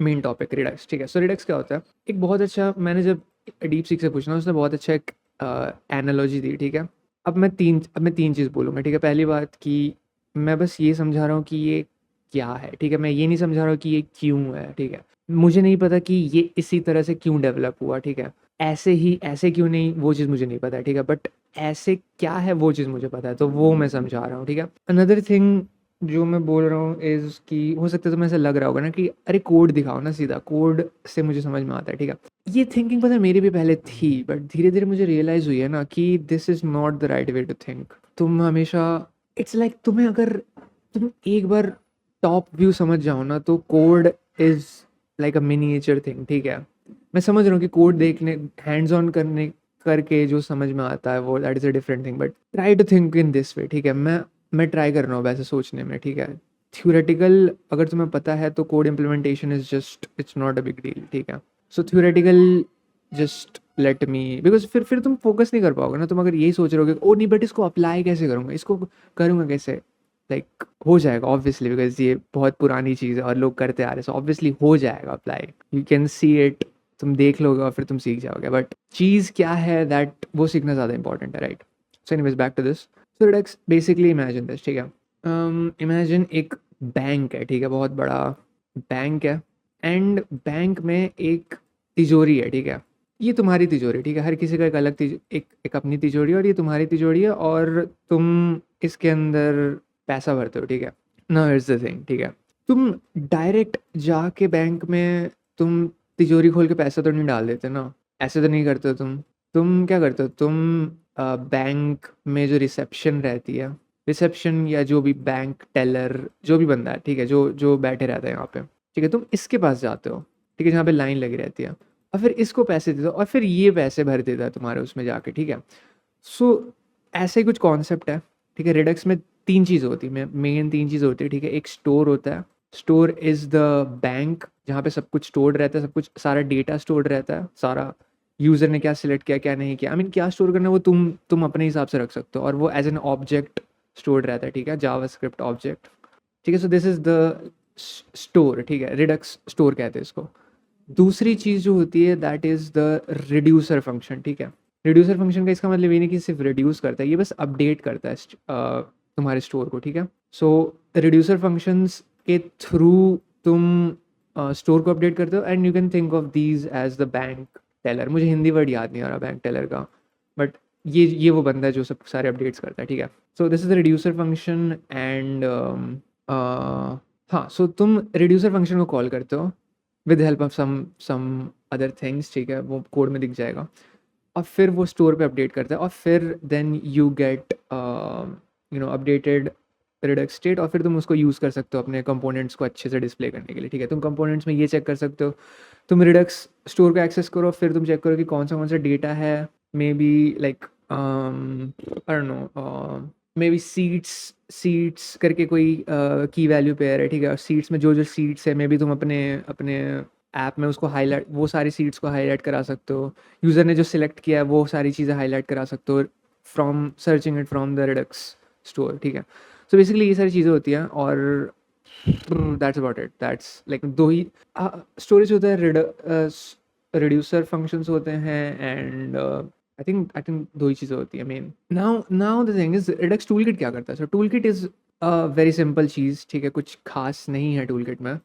Main topic Redux, ठीक है। सो Redux क्या होता है? एक बहुत अच्छा, मैंने जब डीप सीक से पूछना उसने बहुत अच्छा एक एनालॉजी दी, ठीक है। अब मैं तीन चीज़ बोलूँगा, ठीक है। पहली बात कि मैं बस ये समझा रहा हूँ कि ये क्या है, ठीक है। मैं ये नहीं समझा रहा हूँ कि ये क्यों है, ठीक है। मुझे नहीं पता कि ये इसी तरह से क्यों डेवलप हुआ, ठीक है। ऐसे ही ऐसे क्यों नहीं, वो चीज़ मुझे नहीं पता है, ठीक है। बट ऐसे क्या है वो चीज़ मुझे पता है, तो वो मैं समझा रहा हूँ, ठीक है। अनदर थिंग जो मैं बोल रहा हूँ इज़ कि हो सकता है तुम्हें ऐसा लग रहा होगा ना कि अरे कोड दिखाओ ना, सीधा कोड से मुझे समझ में आता है, ठीक है। ये थिंकिंग पता है मेरी भी पहले थी, बट धीरे धीरे मुझे रियलाइज़ हुई है ना कि this is not the right way to think. तुम हमेशा, इट्स लाइक तुम्हें अगर तुम एक बार टॉप व्यू समझ जाओ ना, तो code is like a miniature thing, ठीक है। मैं समझ रहा हूँ कि कोड देखने, हैंड्स ऑन करने करके जो समझ में आता है वो that is a different thing, but try to think in this way, ठीक है। मैं ट्राई कर रहा हूँ वैसे सोचने में, ठीक है। थ्योरेटिकल अगर तुम्हें पता है तो code implementation is just, it's not a big deal, ठीक है। So theoretical just let me, because फिर तुम फोकस नहीं कर पाओगे ना। तुम अगर यही सोच रहे हो कि ओ नहीं बट इसको अप्लाई कैसे करूँगा, इसको करूँगा कैसे, लाइक हो जाएगा ऑब्वियसली, बिकॉज ये बहुत पुरानी चीज़ है और लोग करते आ रहे हैं, सो ऑब्वियसली हो जाएगा apply, you can see it, तुम देख लोगे और फिर तुम सीख जाओगे। बट चीज़ क्या है दैट, वो सीखना ज़्यादा इंपॉर्टेंट है, right. So anyways back to this. So Redux basically imagine this, ठीक है। इमेजिन एक बैंक है, ठीक है, बहुत बड़ा बैंक है। एंड बैंक में एक तिजोरी है, ठीक है। ये तुम्हारी तिजोरी, ठीक है। हर किसी का एक अलग एक अपनी तिजोरी है, और ये तुम्हारी तिजोरी है और तुम इसके अंदर पैसा भरते हो, ठीक है। नाउ इट्स द थिंग, ठीक है। तुम डायरेक्ट जाके बैंक में तुम तिजोरी खोल के पैसा तो नहीं डाल देते ना, ऐसे तो नहीं करते हो तुम क्या करते हो, तुम बैंक में जो रिसेप्शन रहती है, रिसेप्शन या जो भी बैंक टेलर जो भी बंदा है, ठीक है, जो जो बैठे रहता है यहाँ पे, ठीक है, तुम इसके पास जाते हो, ठीक है, जहाँ पे लाइन लगी रहती है, और फिर इसको पैसे दे दो और फिर ये पैसे भर देता है तुम्हारे उसमें जाके, ठीक है। सो ऐसे ही कुछ कॉन्सेप्ट है, ठीक है। रिडक्स में तीन चीज़ होती है, मेन तीन चीज़ होती है, ठीक है। एक स्टोर होता है, स्टोर इज़ द बैंक जहाँ पे सब कुछ स्टोर्ड रहता है, सब कुछ सारा डेटा स्टोर्ड रहता है, सारा यूज़र ने क्या सिलेक्ट किया क्या नहीं किया, आई मीन क्या स्टोर करना है वो तुम अपने हिसाब से रख सकते हो, और वो एज एन ऑब्जेक्ट स्टोर्ड रहता है, ठीक है, जावास्क्रिप्ट ऑब्जेक्ट, ठीक है। So this is the store, ठीक है, रिडक्स स्टोर कहते हैं इसको। दूसरी चीज़ जो होती है that is the reducer function, ठीक है। रिड्यूसर फंक्शन का इसका मतलब ये नहीं कि सिर्फ रिड्यूस करता है, ये बस अपडेट करता है तुम्हारे स्टोर को, ठीक है। सो रिड्यूसर फंक्शंस के थ्रू तुम स्टोर को अपडेट करते हो, and you can think of these as the bank teller. मुझे हिंदी वर्ड याद नहीं आ रहा बैंक टेलर का, बट ये वो बंदा है जो सब सारे अपडेट्स करता है, ठीक है। So this is the reducer function and हाँ, सो तुम रिड्यूसर फंक्शन को कॉल करते हो with help of some other things, ठीक है, वो कोड में दिख जाएगा, और फिर वो स्टोर पे अपडेट करता है, और फिर then you get updated Redux state, और फिर तुम उसको यूज़ कर सकते हो अपने कंपोनेंट्स को अच्छे से डिस्प्ले करने के लिए, ठीक है। तुम कंपोनेंट्स में ये चेक कर सकते हो, तुम रिडक्स स्टोर को एक्सेस करो, फिर तुम चेक करो कि कौन सा डेटा है, may be like I don't know, may be seats करके कोई की वैल्यू पेयर है, ठीक है। सीट्स में जो जो सीट्स है, मे बी तुम अपने अपने ऐप में उसको हाईलाइट, वो सारी सीट्स को हाईलाइट करा सकते हो, यूज़र ने जो सिलेक्ट किया है वो सारी चीज़ें हाईलाइट करा सकते हो from searching it from the Redux store, ठीक है। सो बेसिकली ये सारी चीज़ें होती हैं, और that's about it, that's like दो ही स्टोरेज होता है, रिड्यूसर फंक्शंस होते हैं, एंड आई थिंक दो ही चीज़ें होती है main. Now the thing is Redux toolkit क्या करता है। So toolkit is very simple चीज़, ठीक है, कुछ खास नहीं है टूल किट में।